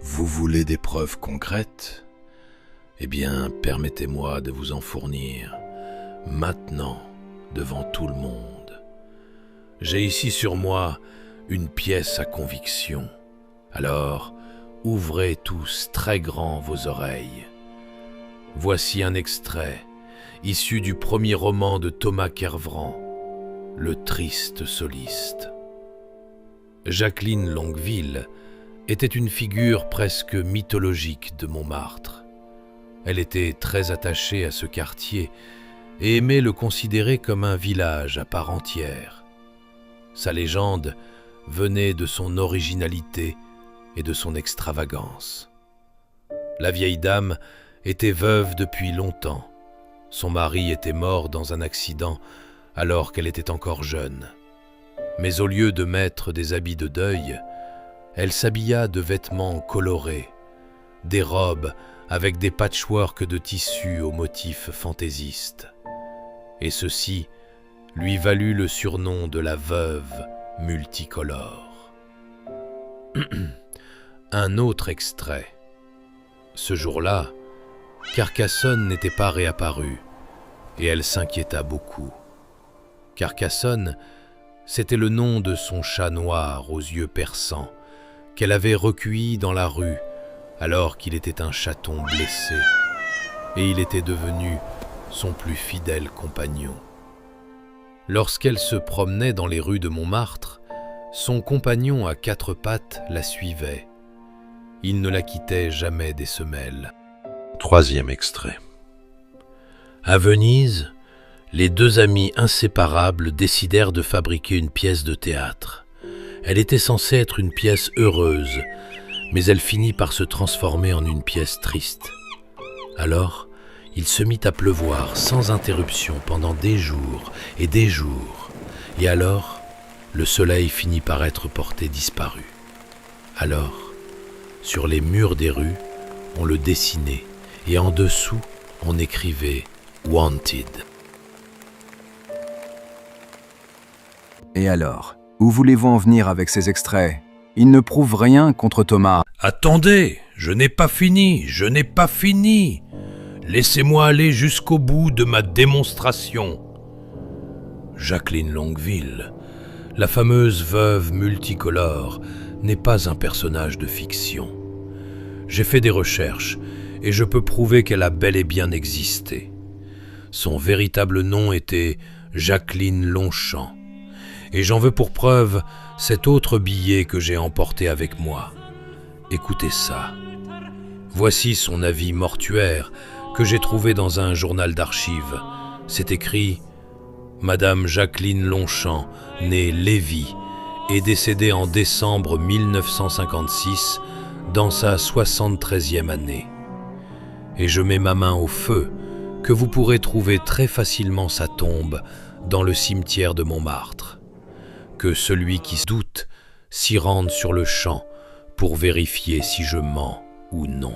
Vous voulez des preuves concrètes? Eh bien, permettez-moi de vous en fournir, maintenant, devant tout le monde. J'ai ici sur moi une pièce à conviction. Alors, ouvrez tous très grand vos oreilles. Voici un extrait, issu du premier roman de Thomas Kervran, Le triste soliste. Jacqueline Longueville était une figure presque mythologique de Montmartre. Elle était très attachée à ce quartier et aimait le considérer comme un village à part entière. Sa légende venait de son originalité et de son extravagance. La vieille dame était veuve depuis longtemps. Son mari était mort dans un accident alors qu'elle était encore jeune. Mais au lieu de mettre des habits de deuil, elle s'habilla de vêtements colorés, des robes avec des patchworks de tissus aux motifs fantaisistes. Et ceci lui valut le surnom de la veuve multicolore. Un autre extrait. Ce jour-là, Carcassonne n'était pas réapparu, et elle s'inquiéta beaucoup. Carcassonne, c'était le nom de son chat noir aux yeux perçants, qu'elle avait recueilli dans la rue alors qu'il était un chaton blessé, et il était devenu son plus fidèle compagnon. Lorsqu'elle se promenait dans les rues de Montmartre, son compagnon à quatre pattes la suivait. Il ne la quittait jamais des semelles. Troisième extrait. À Venise, les deux amis inséparables décidèrent de fabriquer une pièce de théâtre. Elle était censée être une pièce heureuse, mais elle finit par se transformer en une pièce triste. Alors, il se mit à pleuvoir sans interruption pendant des jours, et alors, le soleil finit par être porté disparu. Alors, sur les murs des rues, on le dessinait, et en dessous, on écrivait « Wanted ». Et alors, où voulez-vous en venir avec ces extraits? Ils ne prouvent rien contre Thomas. Attendez, je n'ai pas fini. Laissez-moi aller jusqu'au bout de ma démonstration. Jacqueline Longueville, la fameuse veuve multicolore, n'est pas un personnage de fiction. J'ai fait des recherches et je peux prouver qu'elle a bel et bien existé. Son véritable nom était Jacqueline Longchamp. Et j'en veux pour preuve cet autre billet que j'ai emporté avec moi. Écoutez ça. Voici son avis mortuaire que j'ai trouvé dans un journal d'archives. C'est écrit « Madame Jacqueline Longchamp, née Lévy, est décédée en décembre 1956 dans sa 73e année. » Et je mets ma main au feu que vous pourrez trouver très facilement sa tombe dans le cimetière de Montmartre. Que celui qui se doute s'y rende sur le champ pour vérifier si je mens ou non.